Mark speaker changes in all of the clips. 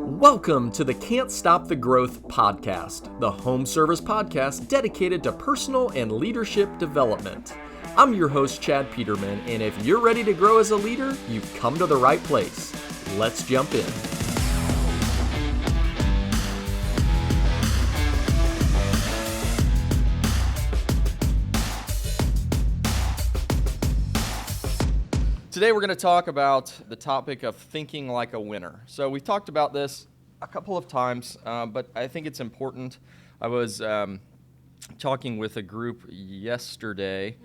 Speaker 1: Welcome to the Can't Stop the Growth podcast, the home service podcast dedicated to personal and leadership development. I'm your host, Chad Peterman, and if you're ready to grow as a leader, you've come to the right place. Let's jump in. Today we're going to talk about the topic of thinking like a winner. So we've talked about this a couple of times, but I think it's important. I was talking with a group yesterday,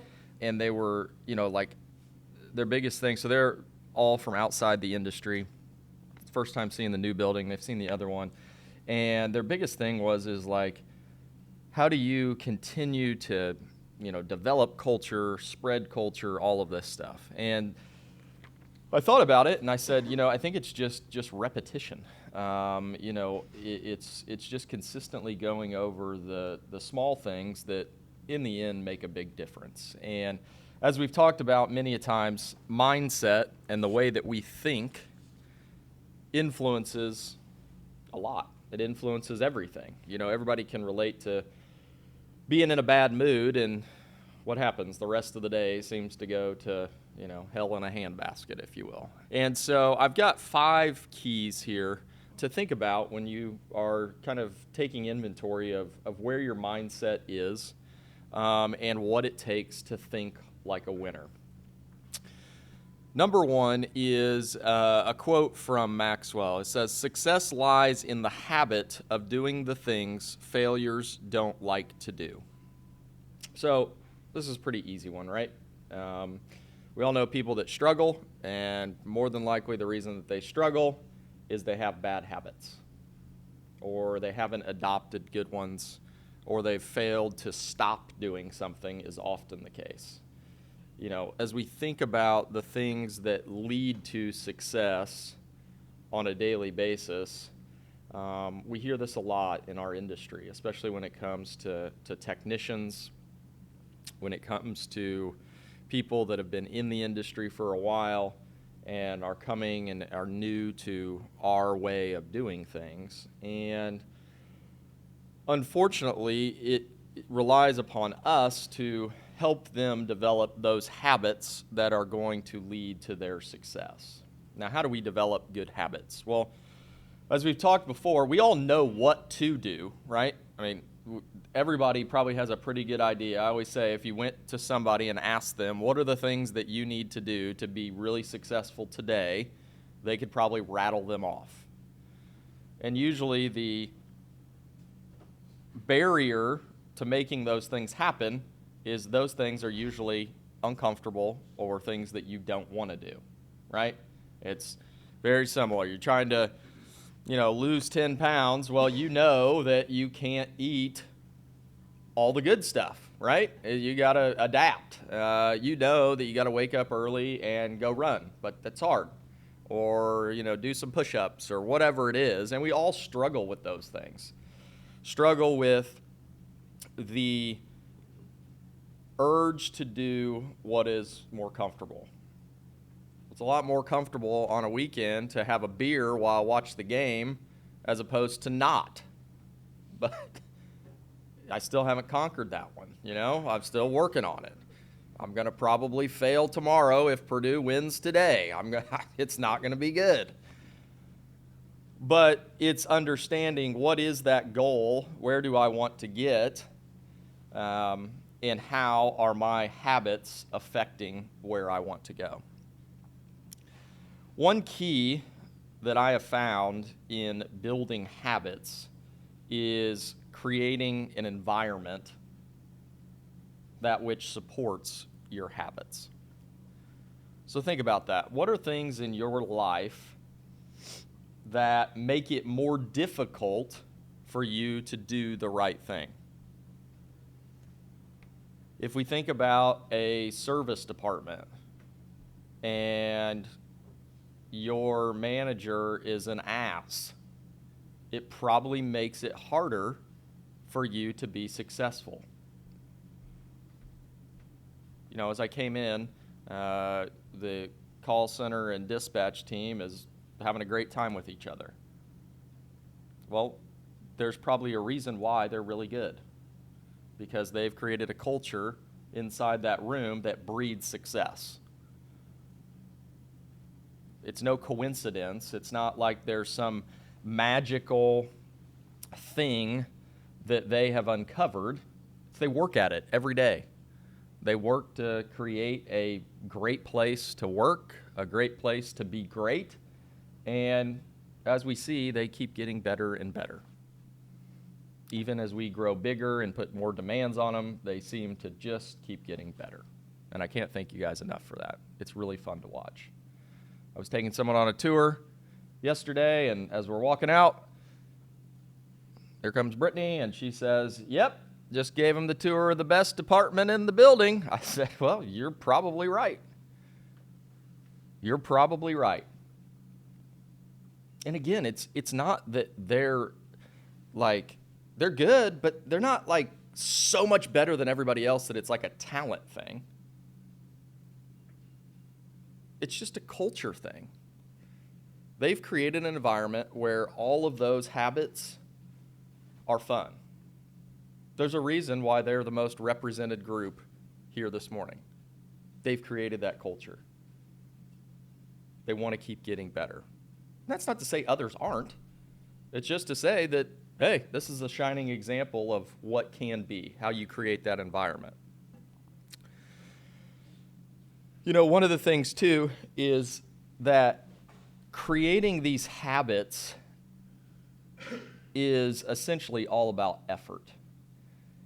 Speaker 1: and they were, their biggest thing, so they're all from outside the industry. It's the first time seeing the new building. They've seen the other one. And their biggest thing is how do you continue to, develop culture, spread culture, all of this stuff. And I thought about it, and I said, I think it's just repetition. It's just consistently going over the small things that, in the end, make a big difference. And as we've talked about many a times, mindset and the way that we think influences a lot. It influences everything. Everybody can relate to being in a bad mood, and what happens? The rest of the day seems to go to hell in a handbasket, if you will. And so I've got 5 keys here to think about when you are kind of taking inventory of where your mindset is and what it takes to think like a winner. Number 1 is a quote from Maxwell. It says, "Success lies in the habit of doing the things failures don't like to do." So this is a pretty easy one, right? We all know people that struggle, and more than likely the reason that they struggle is they have bad habits, or they haven't adopted good ones, or they've failed to stop doing something is often the case. As we think about the things that lead to success on a daily basis, we hear this a lot in our industry, especially when it comes to technicians, when it comes to people that have been in the industry for a while and are coming and are new to our way of doing things. And unfortunately, it relies upon us to help them develop those habits that are going to lead to their success. Now, how do we develop good habits? Well, as we've talked before, we all know what to do, right? Everybody probably has a pretty good idea. I always say if you went to somebody and asked them, what are the things that you need to do to be really successful today, they could probably rattle them off. And usually the barrier to making those things happen is those things are usually uncomfortable or things that you don't want to do, right? It's very similar. You're trying to lose 10 pounds, well, that you can't eat all the good stuff, right? You got to adapt. That you got to wake up early and go run, but that's hard. Or, do some push-ups or whatever it is. And we all struggle with those things. Struggle with the urge to do what is more comfortable. It's a lot more comfortable on a weekend to have a beer while I watch the game as opposed to not. But I still haven't conquered that one, I'm still working on it. I'm going to probably fail tomorrow if Purdue wins today. It's not going to be good. But it's understanding what is that goal, where do I want to get, and how are my habits affecting where I want to go. One key that I have found in building habits is creating an environment that which supports your habits. So think about that. What are things in your life that make it more difficult for you to do the right thing? If we think about a service department and your manager is an ass, it probably makes it harder for you to be successful. As I came in, the call center and dispatch team is having a great time with each other. Well, there's probably a reason why they're really good. Because they've created a culture inside that room that breeds success. It's no coincidence. It's not like there's some magical thing that they have uncovered. They work at it every day. They work to create a great place to work, a great place to be great, and as we see, they keep getting better and better. Even as we grow bigger and put more demands on them, they seem to just keep getting better. And I can't thank you guys enough for that. It's really fun to watch. I was taking someone on a tour yesterday, and as we're walking out, there comes Brittany, and she says, "Yep, just gave him the tour of the best department in the building." I said, "Well, you're probably right. You're probably right." And again, it's not that they're good, but they're not like so much better than everybody else that it's like a talent thing. It's just a culture thing. They've created an environment where all of those habits are fun. There's a reason why they're the most represented group here this morning. They've created that culture. They want to keep getting better. That's not to say others aren't. It's just to say that, hey, this is a shining example of what can be, how you create that environment. You know, one of the things, too, is that creating these habits is essentially all about effort.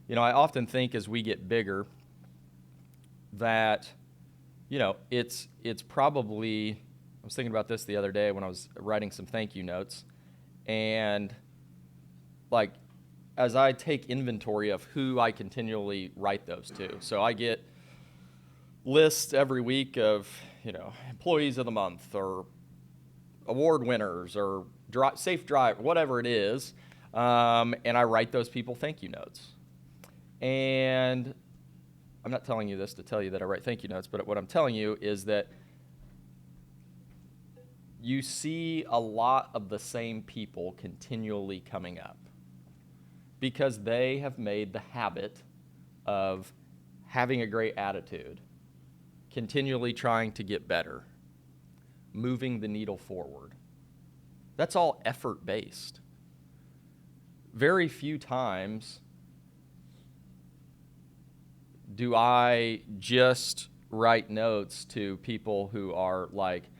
Speaker 1: You know, I often think as we get bigger that, you know, it's probably, I was thinking about this the other day when I was writing some thank you notes, and like, as I take inventory of who I continually write those to. So I get lists every week of, you know, employees of the month or award winners or safe drive, whatever it is, and I write those people thank you notes. And I'm not telling you this to tell you that I write thank you notes, but what I'm telling you is that you see a lot of the same people continually coming up because they have made the habit of having a great attitude, continually trying to get better, moving the needle forward. That's all effort-based. Very few times do I just write notes to people who are like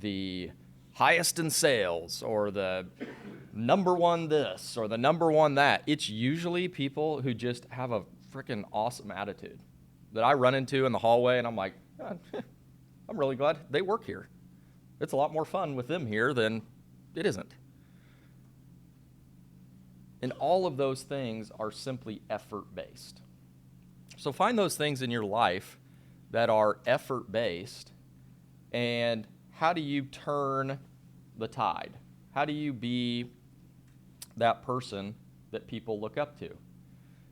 Speaker 1: the highest in sales or the number one this or the number one that. It's usually people who just have a freaking awesome attitude that I run into in the hallway, and I'm like, God, I'm really glad they work here. It's a lot more fun with them here than it isn't. And all of those things are simply effort-based. So find those things in your life that are effort-based, and how do you turn the tide? How do you be that person that people look up to?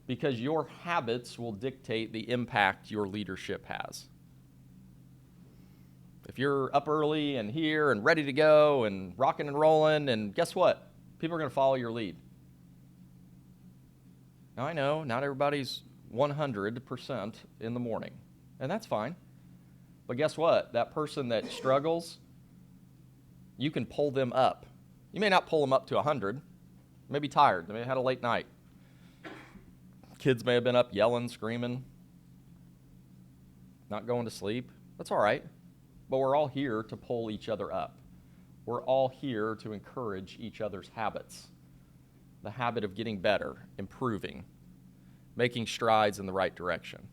Speaker 1: Because your habits will dictate the impact your leadership has. If you're up early and here and ready to go and rocking and rolling, and guess what? People are going to follow your lead. Now, I know not everybody's 100% in the morning, and that's fine. But guess what? That person that struggles, you can pull them up. You may not pull them up to 100. They may be tired. They may have had a late night. Kids may have been up yelling, screaming, not going to sleep. That's all right. But we're all here to pull each other up. We're all here to encourage each other's habits. The habit of getting better, improving, making strides in the right direction.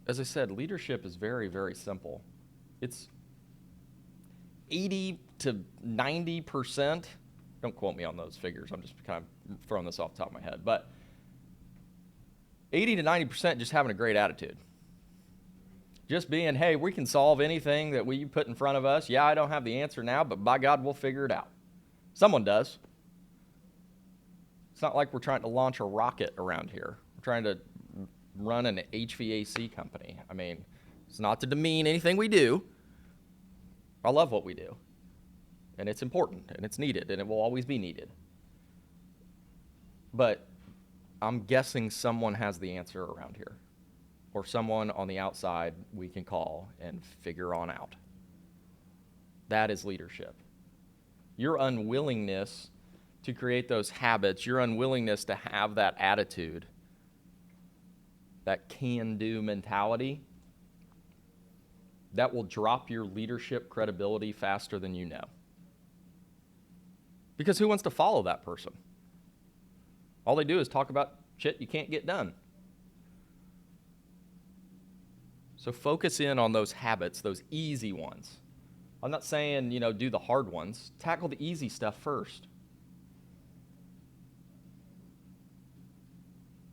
Speaker 1: As I said, leadership is very, very simple. It's 80 to 90%. Don't quote me on those figures. I'm just kind of throwing this off the top of my head. But 80 to 90% just having a great attitude. Just being, hey, we can solve anything that you put in front of us. Yeah, I don't have the answer now, but by God, we'll figure it out. Someone does. It's not like we're trying to launch a rocket around here. We're trying to run an HVAC company. I mean, it's not to demean anything we do. I love what we do. and it's important, and it's needed, and it will always be needed. But I'm guessing someone has the answer around here, or someone on the outside we can call and figure on out. That is leadership. Your unwillingness to create those habits, your unwillingness to have that attitude, that can-do mentality, that will drop your leadership credibility faster than you know. Because who wants to follow that person? All they do is talk about shit you can't get done. So focus in on those habits, those easy ones. I'm not saying, do the hard ones. Tackle the easy stuff first.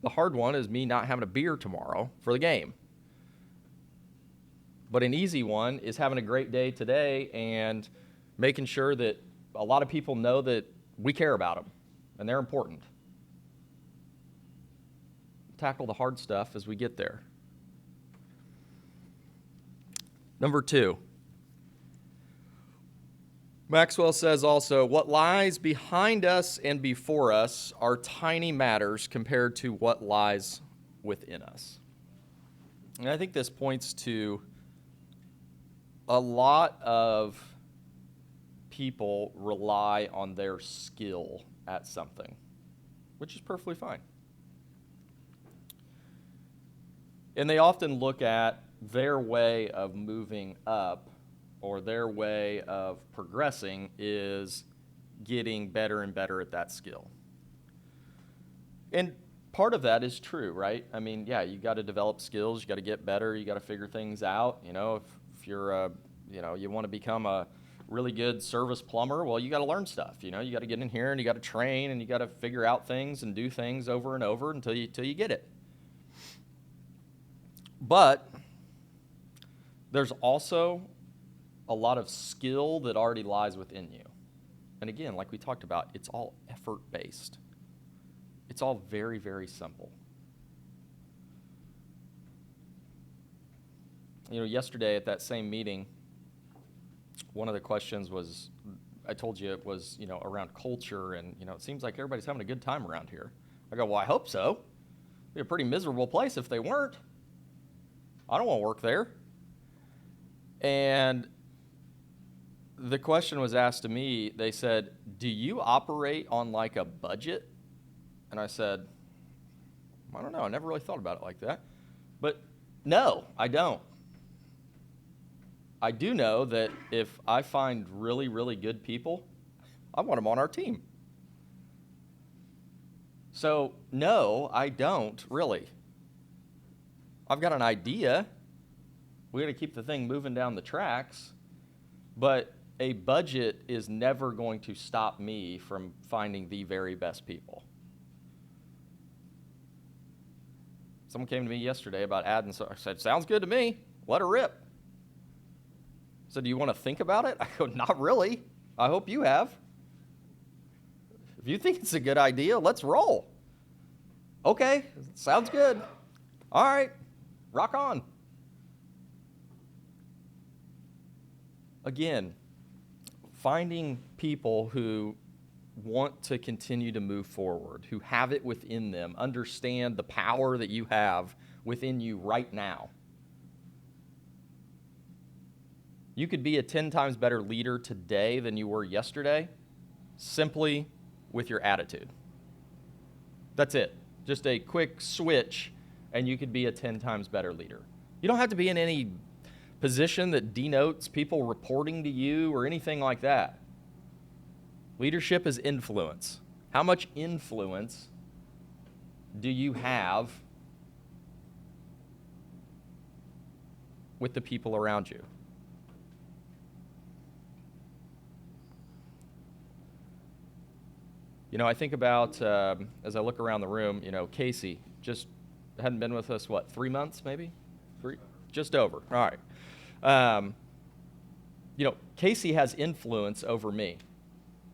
Speaker 1: The hard one is me not having a beer tomorrow for the game. But an easy one is having a great day today and making sure that a lot of people know that we care about them and they're important. Tackle the hard stuff as we get there. Number 2. Maxwell says also, what lies behind us and before us are tiny matters compared to what lies within us. And I think this points to a lot of people rely on their skill at something, which is perfectly fine. And they often look at their way of moving up or their way of progressing is getting better and better at that skill. And part of that is true, right? I mean, yeah, you got to develop skills, you got to get better, you got to figure things out. If you're you want to become a really good service plumber, well, you got to learn stuff. You got to get in here and you got to train and you got to figure out things and do things over and over until you get it. But there's also a lot of skill that already lies within you. And again, like we talked about, it's all effort-based. It's all very, very simple. Yesterday at that same meeting, one of the questions was, I told you it was, around culture, and, it seems like everybody's having a good time around here. I go, well, I hope so. It'd be a pretty miserable place if they weren't. I don't want to work there. And the question was asked to me, they said, do you operate on like a budget? And I said, I don't know, I never really thought about it like that. But no, I don't. I do know that if I find really, really good people, I want them on our team. So no, I don't really. I've got an idea. We got to keep the thing moving down the tracks, but a budget is never going to stop me from finding the very best people. Someone came to me yesterday about adding, so I said, sounds good to me. Let her rip. I said, do you want to think about it? I go, not really. I hope you have. If you think it's a good idea, let's roll. Okay, sounds good. All right, rock on. Again, finding people who want to continue to move forward, who have it within them, understand the power that you have within you right now. You could be a 10 times better leader today than you were yesterday, simply with your attitude. That's it. Just a quick switch, and you could be a 10 times better leader. You don't have to be in any position that denotes people reporting to you or anything like that. Leadership is influence. How much influence do you have with the people around you? I think about, as I look around the room, Casey just hadn't been with us, 3 months maybe? Just over. All right. Casey has influence over me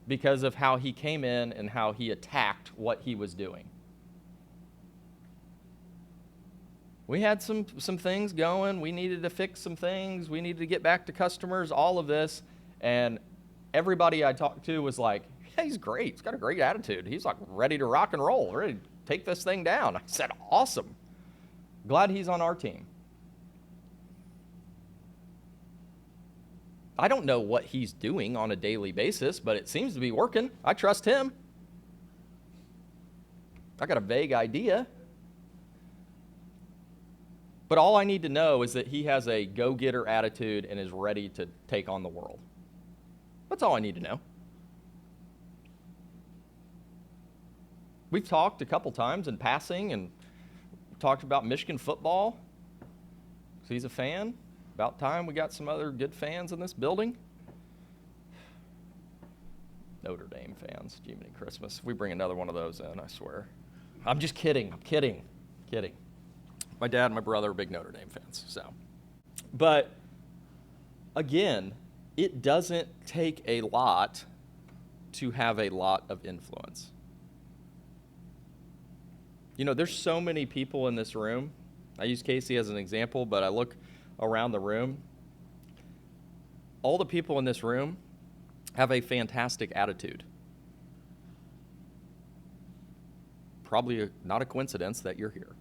Speaker 1: because of how he came in and how he attacked what he was doing. We had some things going. We needed to fix some things. We needed to get back to customers, all of this. And Everybody I talked to was like, yeah, he's great. He's got a great attitude. He's like ready to rock and roll, ready to take this thing down. I said, awesome. Glad he's on our team. I don't know what he's doing on a daily basis, but it seems to be working. I trust him. I got a vague idea. But all I need to know is that he has a go-getter attitude and is ready to take on the world. That's all I need to know. We've talked a couple times in passing and talked about Michigan football. So he's a fan. About time we got some other good fans in this building. Notre Dame fans, Jiminy Christmas. If we bring another one of those in, I swear. I'm just kidding. I'm kidding. My dad and my brother are big Notre Dame fans. But again, it doesn't take a lot to have a lot of influence. You know, there's so many people in this room. I use Casey as an example, but I look around the room. All the people in this room have a fantastic attitude. Probably not a coincidence that you're here.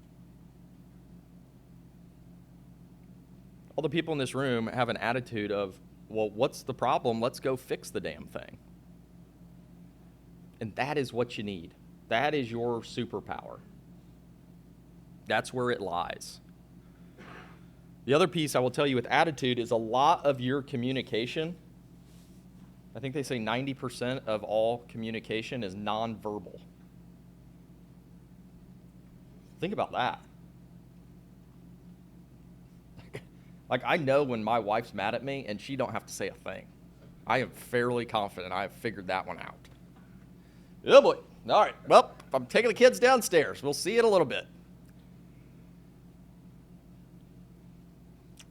Speaker 1: All the people in this room have an attitude of, well, what's the problem? Let's go fix the damn thing. And that is what you need. That is your superpower. That's where it lies. The other piece I will tell you with attitude is a lot of your communication, I think they say 90% of all communication is nonverbal. Think about that. Like, I know when my wife's mad at me and she don't have to say a thing. I am fairly confident I have figured that one out. Oh boy. All right. Well, I'm taking the kids downstairs. We'll see you in a little bit.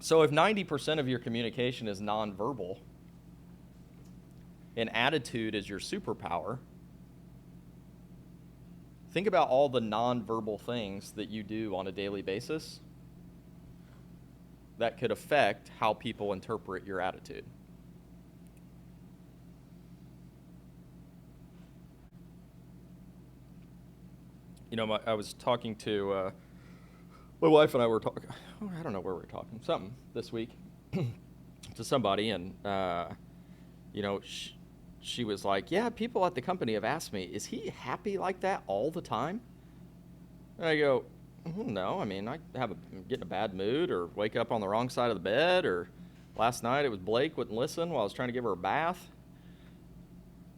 Speaker 1: So if 90% of your communication is nonverbal and attitude is your superpower, think about all the nonverbal things that you do on a daily basis that could affect how people interpret your attitude. You know, I was talking to my wife and I were talking, I don't know where we were talking, something this week to somebody, and, you know, she was like, yeah, people at the company have asked me, is he happy like that all the time? And I go, no, I mean, I get in a bad mood or wake up on the wrong side of the bed, or last night it was Blake wouldn't listen while I was trying to give her a bath.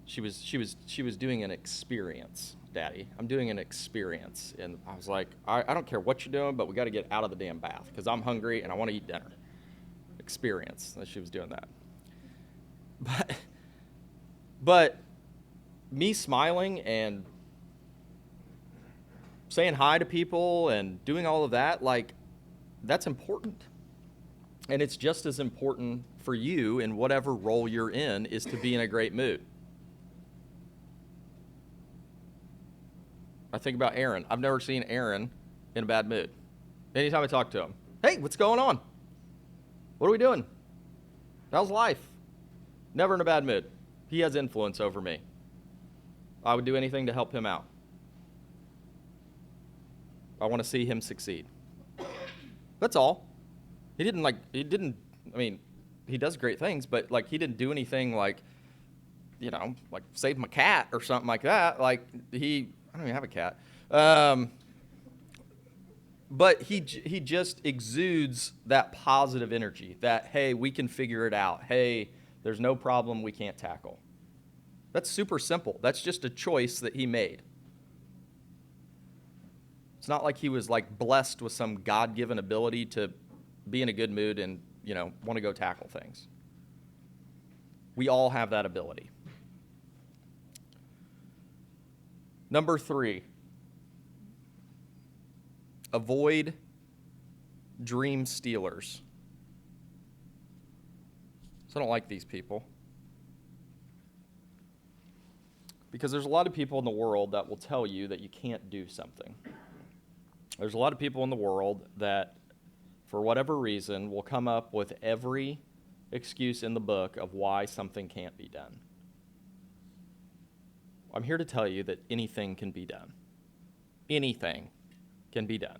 Speaker 1: She was doing an experience, Daddy. I'm doing an experience. And I was like, I don't care what you're doing, but we got to get out of the damn bath because I'm hungry and I want to eat dinner. Experience. And she was doing that. But me smiling and saying hi to people and doing all of that, like, that's important. And it's just as important for you in whatever role you're in is to be in a great mood. I think about Aaron. I've never seen Aaron in a bad mood. Anytime I talk to him, hey, what's going on? What are we doing? How's life? Never in a bad mood. He has influence over me. I would do anything to help him out. I want to see him succeed. That's all. He does great things, but like he didn't do anything like, you know, like save my cat or something like that. Like I don't even have a cat. But he just exudes that positive energy that, hey, we can figure it out. Hey, there's no problem we can't tackle. That's super simple. That's just a choice that he made. It's not like he was like blessed with some God-given ability to be in a good mood and, you know, want to go tackle things. We all have that ability. Number 3, avoid dream stealers. So I don't like these people. Because there's a lot of people in the world that will tell you that you can't do something. There's a lot of people in the world that, for whatever reason, will come up with every excuse in the book of why something can't be done. I'm here to tell you that anything can be done. Anything can be done.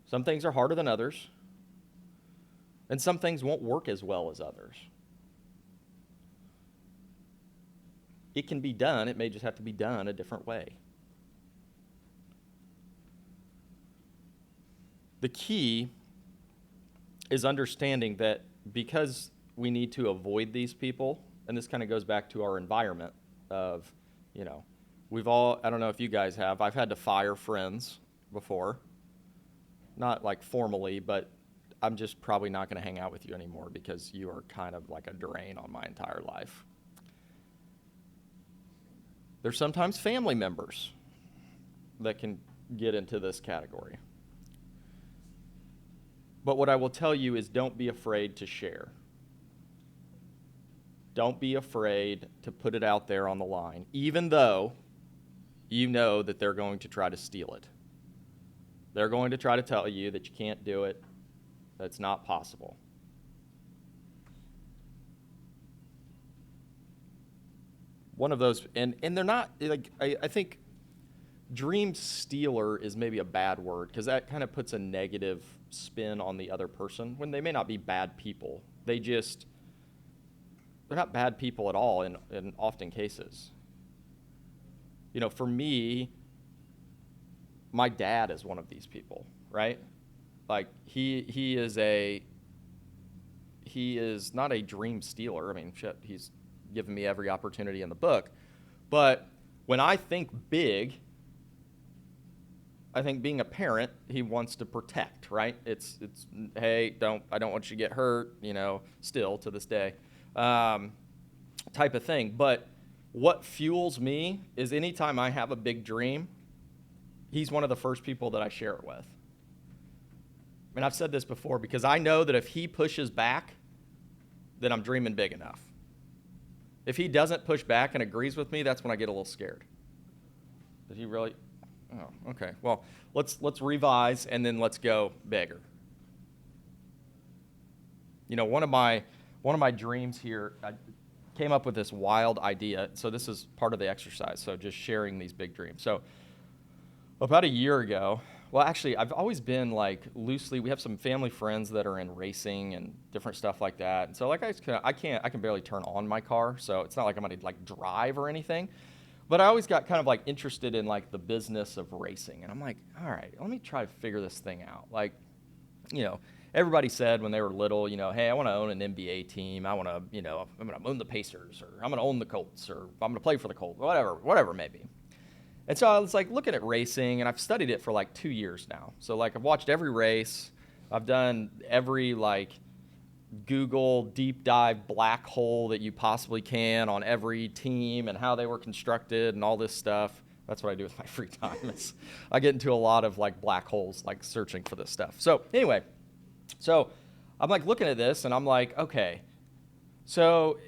Speaker 1: Some things are harder than others, and some things won't work as well as others. It can be done. It may just have to be done a different way. The key is understanding that because we need to avoid these people, and this kind of goes back to our environment of, we've all, I don't know if you guys have, I've had to fire friends before. Not like formally, but I'm just probably not going to hang out with you anymore because you are kind of like a drain on my entire life. There's sometimes family members that can get into this category. But what I will tell you is don't be afraid to share. Don't be afraid to put it out there on the line, even though you know that they're going to try to steal it. They're going to try to tell you that you can't do it, that it's not possible. One of those, and they're not, like, I think dream stealer is maybe a bad word because that kind of puts a negative spin on the other person when they may not be bad people. They're not bad people at all in often cases. For me, my dad is one of these people, right? Like he is not a dream stealer. I mean, shit, he's given me every opportunity in the book. But when I think big, I think being a parent, he wants to protect, right? It's hey, I don't want you to get hurt, still to this day, type of thing. But what fuels me is anytime I have a big dream, he's one of the first people that I share it with. And I've said this before because I know that if he pushes back, then I'm dreaming big enough. If he doesn't push back and agrees with me, that's when I get a little scared. Did he really? Oh, okay. Well, let's revise and then let's go bigger. One of my dreams here, I came up with this wild idea. So this is part of the exercise. So just sharing these big dreams. So about a year ago, well, actually, I've always been loosely. We have some family friends that are in racing and different stuff like that. And so I can barely turn on my car. So it's not like I'm going to drive or anything. But I always got kind of interested in the business of racing. And I'm like, all right, let me try to figure this thing out. Everybody said when they were little, hey, I want to own an NBA team. I want to, I'm going to own the Pacers, or I'm going to own the Colts, or I'm going to play for the Colts, whatever it may be. And so I was looking at racing, and I've studied it for 2 years now. So I've watched every race. I've done every Google deep dive black hole that you possibly can on every team and how they were constructed and all this stuff. That's what I do with my free time. I get into a lot of black holes, searching for this stuff. So anyway, I'm looking at this and I'm okay, so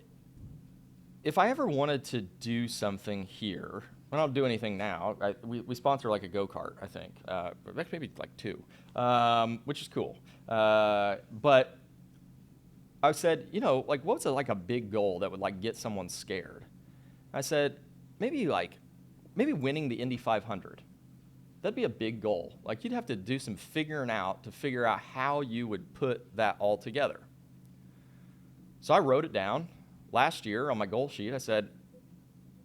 Speaker 1: if I ever wanted to do something here, I don't do anything now. We sponsor a go-kart, I think, maybe 2, which is cool. But I said, what's a big goal that would get someone scared? I said, maybe winning the Indy 500. That'd be a big goal. You'd have to do some figuring out to figure out how you would put that all together. So I wrote it down last year on my goal sheet. I said,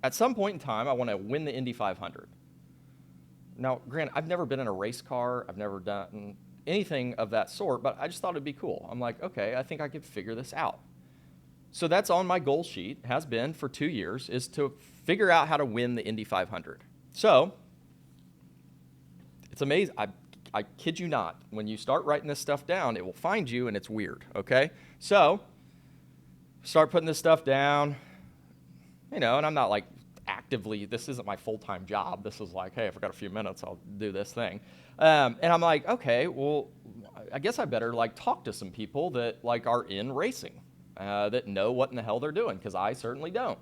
Speaker 1: at some point in time, I want to win the Indy 500. Now, granted, I've never been in a race car. I've never done anything of that sort, but I just thought it'd be cool. I'm okay, I think I could figure this out. So that's on my goal sheet, has been for 2 years, is to figure out how to win the Indy 500. So it's amazing. I kid you not. When you start writing this stuff down, it will find you, and it's weird, okay? So start putting this stuff down, and I'm not actively, this isn't my full-time job. This is hey, if I got a few minutes, I'll do this thing. And I'm okay, well, I guess I better talk to some people that are in racing, that know what in the hell they're doing, because I certainly don't.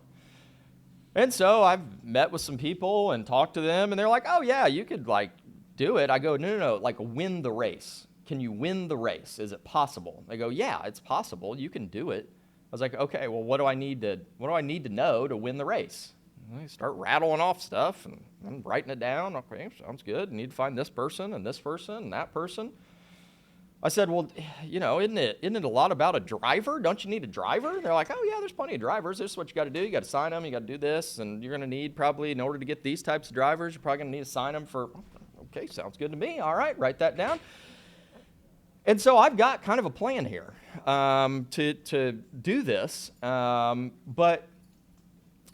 Speaker 1: And so I've met with some people and talked to them, and they're oh yeah, you could do it. I go, no, win the race. Can you win the race? Is it possible? They go, yeah, it's possible. You can do it. I was okay, well, what do I need to know to win the race? I start rattling off stuff, and I'm writing it down. Okay, sounds good. Need to find this person and that person. I said, well, isn't it a lot about a driver? Don't you need a driver? They're like, oh, yeah, there's plenty of drivers. This is what you got to do. You got to sign them. You got to do this. And you're going to need probably, in order to get these types of drivers, you're probably going to need to sign them for, okay, sounds good to me. All right, write that down. And so I've got kind of a plan here to do this. But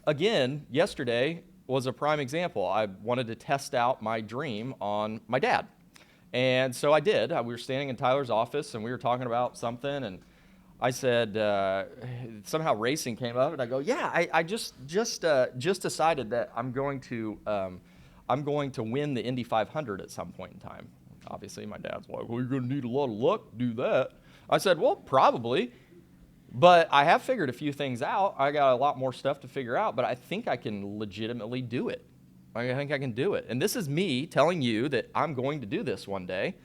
Speaker 1: again, yesterday was a prime example. I wanted to test out my dream on my dad. And so I did. We were standing in Tyler's office, and we were talking about something, and I said, somehow racing came up, and I go, yeah, I just decided that I'm going to win the Indy 500 at some point in time. Obviously, my dad's like, well, you're going to need a lot of luck to do that. I said, well, probably, but I have figured a few things out. I got a lot more stuff to figure out, but I think I can legitimately do it. I think I can do it. And this is me telling you that I'm going to do this one day.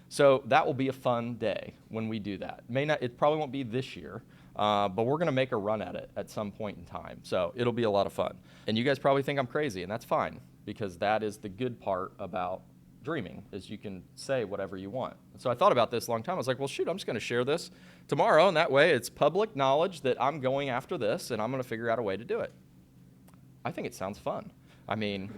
Speaker 1: So that will be a fun day when we do that. It probably won't be this year, but we're going to make a run at it at some point in time. So it'll be a lot of fun. And you guys probably think I'm crazy, and that's fine, because that is the good part about dreaming, is you can say whatever you want. So I thought about this a long time. I was like, well, shoot, I'm just going to share this tomorrow, and that way it's public knowledge that I'm going after this, and I'm going to figure out a way to do it. I think it sounds fun. I mean,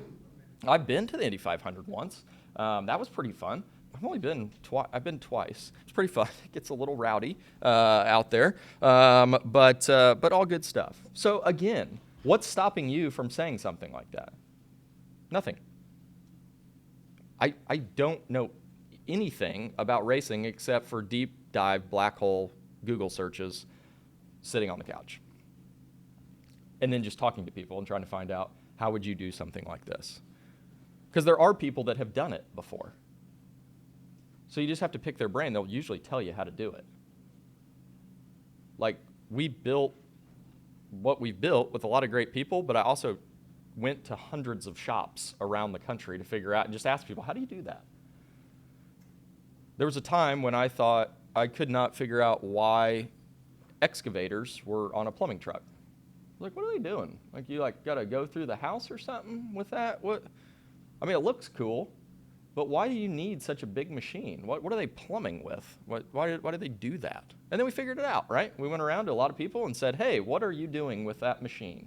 Speaker 1: I've been to the Indy 500 once. That was pretty fun. I've been twice. It's pretty fun. It gets a little rowdy out there, but all good stuff. So again, what's stopping you from saying something like that? Nothing. I don't know anything about racing except for deep dive black hole Google searches sitting on the couch. And then just talking to people and trying to find out, how would you do something like this? Because there are people that have done it before. So you just have to pick their brain. They'll usually tell you how to do it. Like, we built what we've built with a lot of great people, but I also went to hundreds of shops around the country to figure out and just ask people, how do you do that? There was a time when I thought I could not figure out why excavators were on a plumbing truck. Like, what are they doing? Like, you got to go through the house or something with that? What? I mean, it looks cool, but why do you need such a big machine? What are they plumbing with? Why do they do that? And then we figured it out, right? We went around to a lot of people and said, hey, what are you doing with that machine?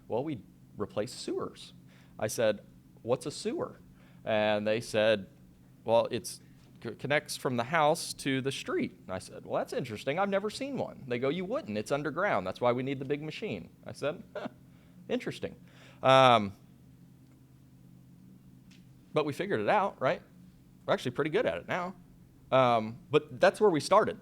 Speaker 1: Well, we replaced sewers. I said, what's a sewer? And they said, well, it connects from the house to the street. And I said, well, that's interesting. I've never seen one. They go, you wouldn't. It's underground. That's why we need the big machine. I said, interesting. But we figured it out, right? We're actually pretty good at it now. But that's where we started.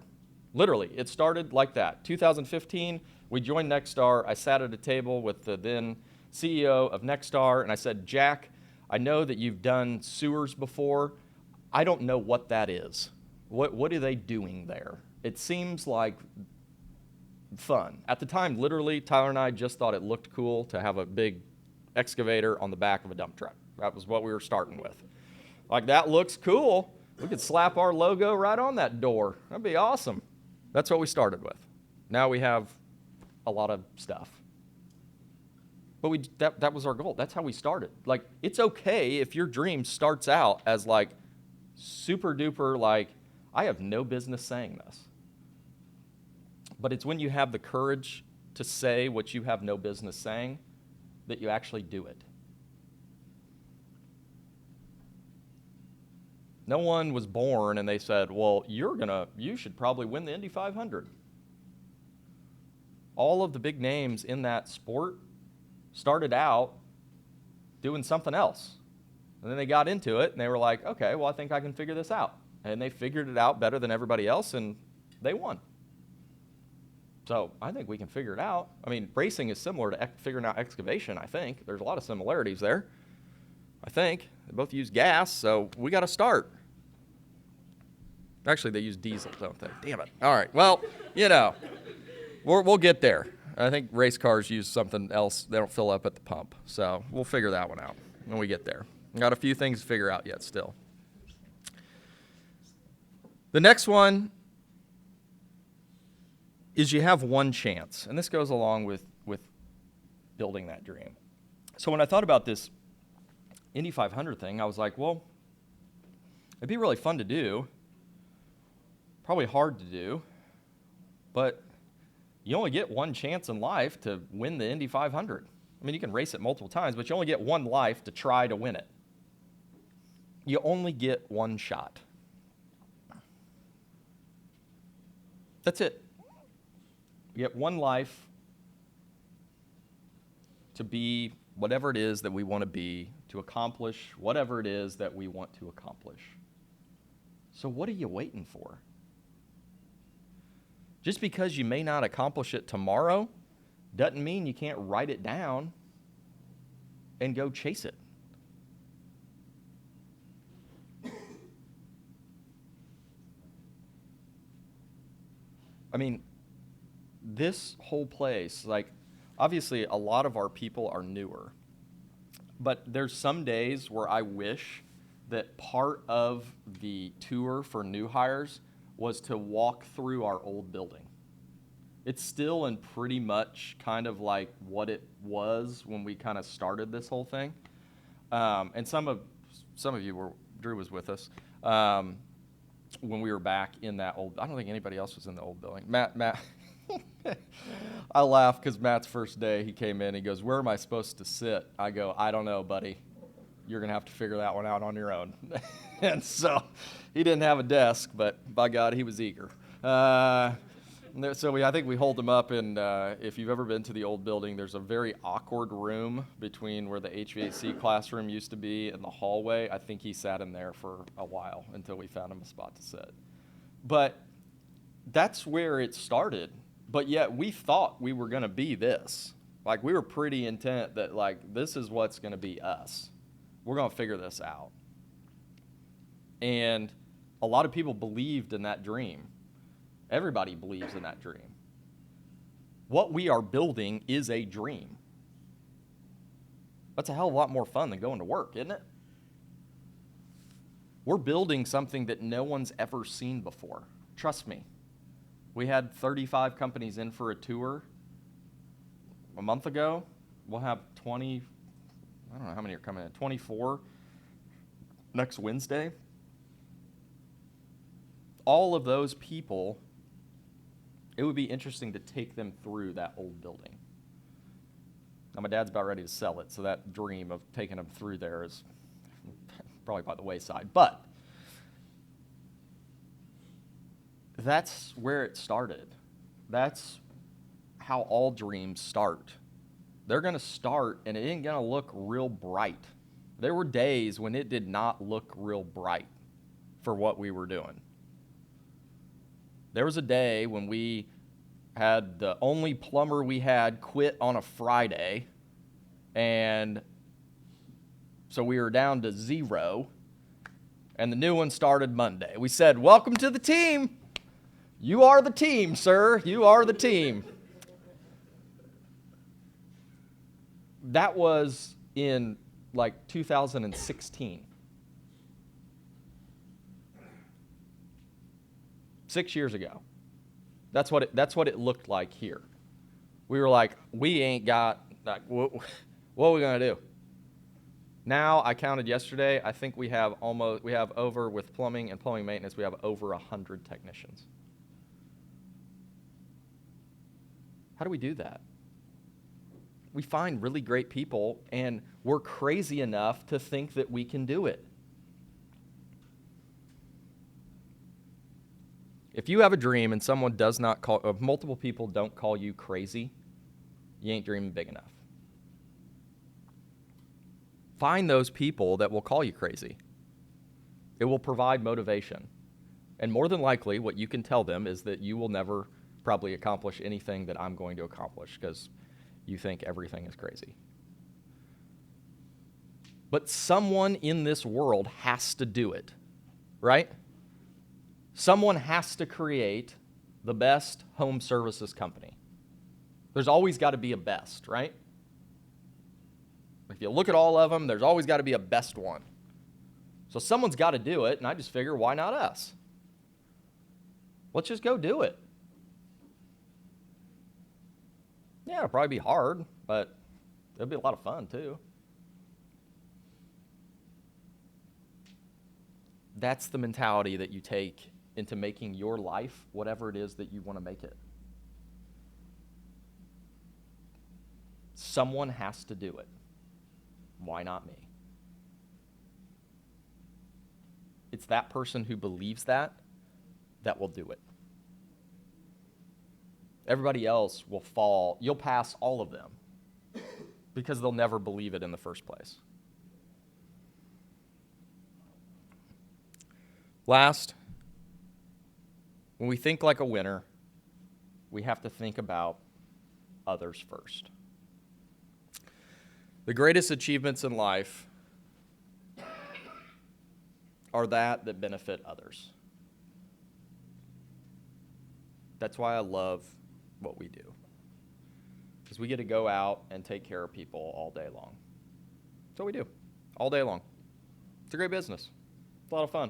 Speaker 1: Literally, it started like that. 2015, we joined Nexstar. I sat at a table with the then CEO of Nexstar, and I said, Jack, I know that you've done sewers before. I don't know what that is. What are they doing there? It seems like fun. At the time, literally, Tyler and I just thought it looked cool to have a big excavator on the back of a dump truck. That was what we were starting with. Like, that looks cool. We could slap our logo right on that door. That'd be awesome. That's what we started with. Now we have a lot of stuff. But that was our goal. That's how we started. Like, it's okay if your dream starts out as like super duper, like, I have no business saying this. But it's when you have the courage to say what you have no business saying that you actually do it. No one was born and they said, well, you should probably win the Indy 500. All of the big names in that sport started out doing something else. And then they got into it, and they were like, okay, well, I think I can figure this out. And they figured it out better than everybody else, and they won. So I think we can figure it out. I mean, racing is similar to figuring out excavation, I think. There's a lot of similarities there, I think. They both use gas, so we got to start. Actually, they use diesel, don't they? Damn it. All right, well, we'll get there. I think race cars use something else. They don't fill up at the pump. So we'll figure that one out when we get there. Got a few things to figure out yet still. The next one is you have one chance. And this goes along with building that dream. So when I thought about this Indy 500 thing, I was like, well, it'd be really fun to do, probably hard to do, but you only get one chance in life to win the Indy 500. I mean, you can race it multiple times, but you only get one life to try to win it. You only get one shot. That's it. You get one life to be whatever it is that we want to be, to accomplish whatever it is that we want to accomplish. So what are you waiting for? Just because you may not accomplish it tomorrow doesn't mean you can't write it down and go chase it. I mean, this whole place, like, obviously a lot of our people are newer, but there's some days where I wish that part of the tour for new hires was to walk through our old building. It's still in pretty much kind of like what it was when we kind of started this whole thing. And some of you were, Drew was with us, when we were back in that old, I don't think anybody else was in the old building. Matt, I laugh because Matt's first day, he came in, he goes, where am I supposed to sit? I go, I don't know, buddy. You're going to have to figure that one out on your own. And so he didn't have a desk, but by God, he was eager. So I think we hold him up, and if you've ever been to the old building, there's a very awkward room between where the HVAC classroom used to be and the hallway. I think he sat in there for a while until we found him a spot to sit. But that's where it started. But yet we thought we were going to be this. Like, we were pretty intent that, like, this is what's going to be us. We're going to figure this out. And a lot of people believed in that dream. Everybody believes in that dream. What we are building is a dream. That's a hell of a lot more fun than going to work, isn't it? We're building something that no one's ever seen before. Trust me. We had 35 companies in for a tour a month ago. We'll have 20, I don't know how many are coming in, 24 next Wednesday. All of those people, it would be interesting to take them through that old building. Now, my dad's about ready to sell it, so that dream of taking them through there is probably by the wayside. But that's where it started. That's how all dreams start. They're going to start, and it ain't going to look real bright. There were days when it did not look real bright for what we were doing. There was a day when we had the only plumber we had quit on a Friday, and so we were down to 0, and the new one started Monday. We said, welcome to the team. You are the team, sir. You are the team. That was in like 2016. 6 years ago. That's what it looked like here. We were like, we ain't got, like, what are we going to do? Now, I counted yesterday, I think we have over, with plumbing and plumbing maintenance, we have over 100 technicians. How do we do that? We find really great people, and we're crazy enough to think that we can do it. If you have a dream and someone does not call, if multiple people don't call you crazy, you ain't dreaming big enough. Find those people that will call you crazy. It will provide motivation. And more than likely, what you can tell them is that you will never probably accomplish anything that I'm going to accomplish because you think everything is crazy. But someone in this world has to do it, right? Someone has to create the best home services company. There's always got to be a best, right? If you look at all of them, there's always got to be a best one. So someone's got to do it, and I just figure, why not us? Let's just go do it. Yeah, it'll probably be hard, but it'll be a lot of fun too. That's the mentality that you take into making your life whatever it is that you want to make it. Someone has to do it. Why not me? It's that person who believes that will do it. Everybody else will fall. You'll pass all of them because they'll never believe it in the first place. Last, when we think like a winner, we have to think about others first. The greatest achievements in life are that benefit others. That's why I love what we do, because we get to go out and take care of people all day long. That's what we do, all day long. It's a great business. It's a lot of fun.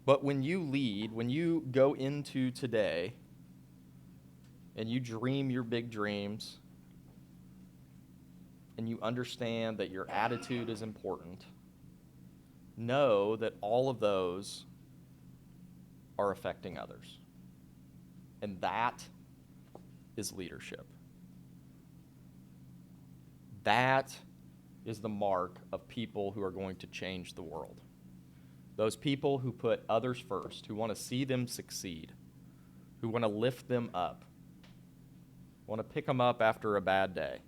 Speaker 1: But when you lead, when you go into today and you dream your big dreams and you understand that your attitude is important, know that all of those are affecting others. And that is leadership. That is the mark of people who are going to change the world. Those people who put others first, who want to see them succeed, who want to lift them up, want to pick them up after a bad day.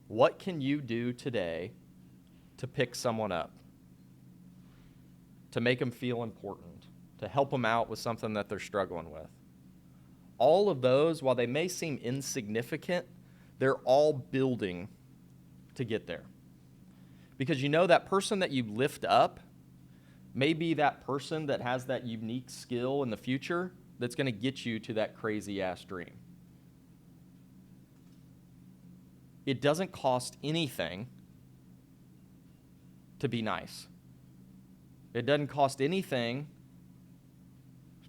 Speaker 1: What can you do today to pick someone up? To make them feel important, to help them out with something that they're struggling with. All of those, while they may seem insignificant, they're all building to get there. Because you know that person that you lift up may be that person that has that unique skill in the future that's going to get you to that crazy-ass dream. It doesn't cost anything to be nice. It doesn't cost anything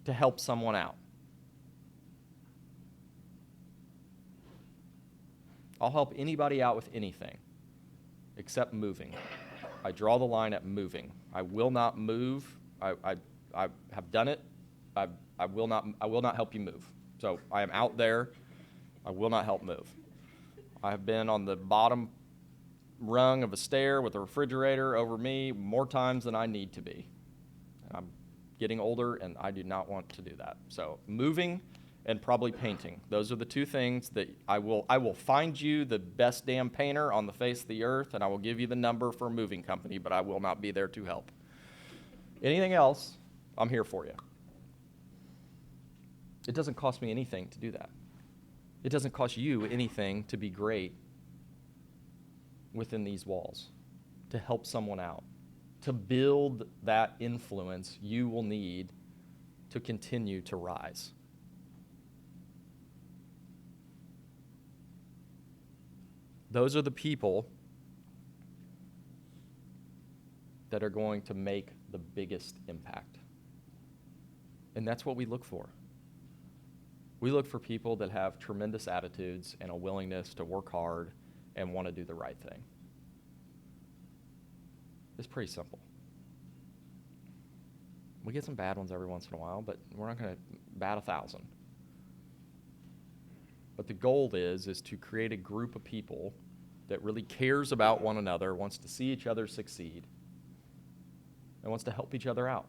Speaker 1: to help someone out. I'll help anybody out with anything except moving. I draw the line at moving. I will not move. I have done it. I will not help you move. So I am out there. I will not help move. I have been on the bottom rung of a stair with a refrigerator over me more times than I need to be. And I'm getting older, and I do not want to do that. So moving and probably painting. Those are the two things that I will find you the best damn painter on the face of the earth, and I will give you the number for a moving company, but I will not be there to help. Anything else, I'm here for you. It doesn't cost me anything to do that. It doesn't cost you anything to be great within these walls, to help someone out, to build that influence you will need to continue to rise. Those are the people that are going to make the biggest impact. And that's what we look for. We look for people that have tremendous attitudes and a willingness to work hard and want to do the right thing. It's pretty simple. We get some bad ones every once in a while, but we're not going to bat 1,000. But the goal is to create a group of people that really cares about one another, wants to see each other succeed, and wants to help each other out.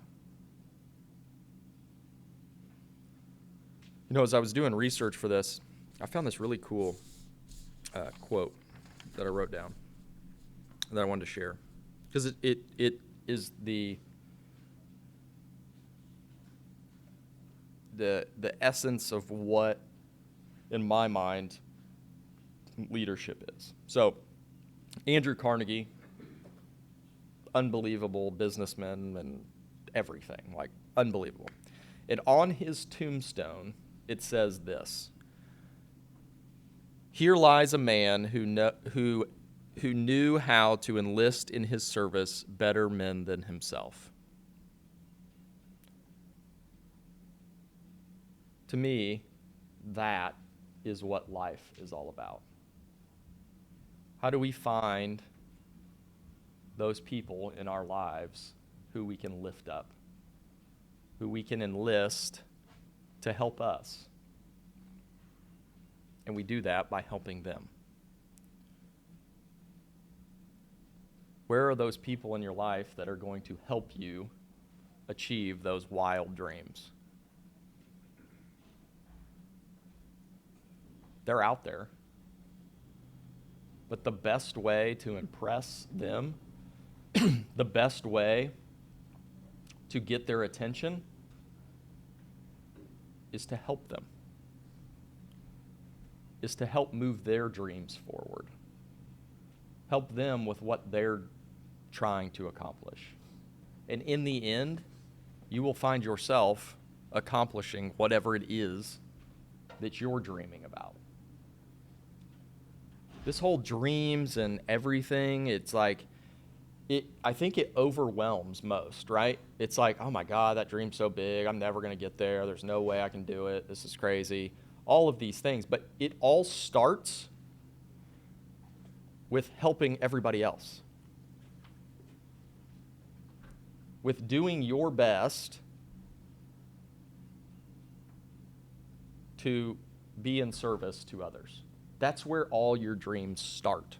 Speaker 1: You know, as I was doing research for this, I found this really cool quote that I wrote down that I wanted to share. Because it is the essence of what, in my mind, leadership is. So, Andrew Carnegie, unbelievable businessman and everything, like unbelievable. And on his tombstone, it says this: "Here lies a man who knew how to enlist in his service better men than himself." To me, that is what life is all about. How do we find those people in our lives who we can lift up, who we can enlist to help us. And we do that by helping them. Where are those people in your life that are going to help you achieve those wild dreams? They're out there. But the best way to impress them, the best way to get their attention is to help them, is to help move their dreams forward. Help them with what they're trying to accomplish. And in the end, you will find yourself accomplishing whatever it is that you're dreaming about. This whole dreams and everything, it's like, I think it overwhelms most, right? It's like, oh my God, that dream's so big. I'm never going to get there. There's no way I can do it. This is crazy. All of these things. But it all starts with helping everybody else. With doing your best to be in service to others. That's where all your dreams start.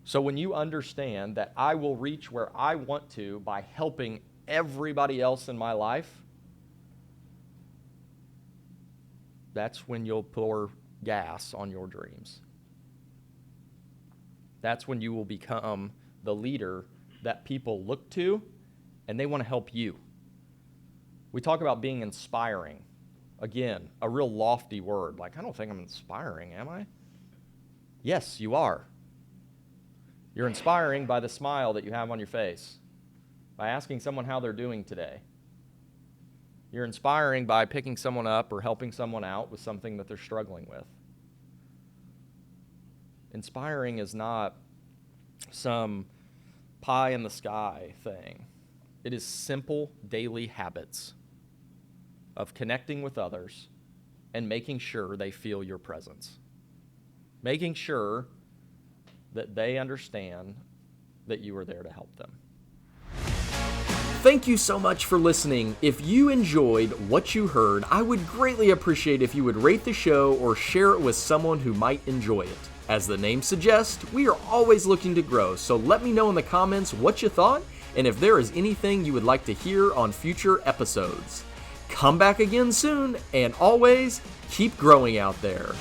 Speaker 1: So when you understand that I will reach where I want to by helping everybody else in my life, that's when you'll pour gas on your dreams. That's when you will become the leader that people look to and they want to help you. We talk about being inspiring. Again, a real lofty word. Like, I don't think I'm inspiring, am I? Yes, you are. You're inspiring by the smile that you have on your face, by asking someone how they're doing today. You're inspiring by picking someone up or helping someone out with something that they're struggling with. Inspiring is not some pie in the sky thing. It is simple daily habits of connecting with others and making sure they feel your presence. Making sure that they understand that you are there to help them. Thank you so much for listening. If you enjoyed what you heard, I would greatly appreciate if you would rate the show or share it with someone who might enjoy it. As the name suggests, we are always looking to grow, so let me know in the comments what you thought and if there is anything you would like to hear on future episodes. Come back again soon, and always keep growing out there.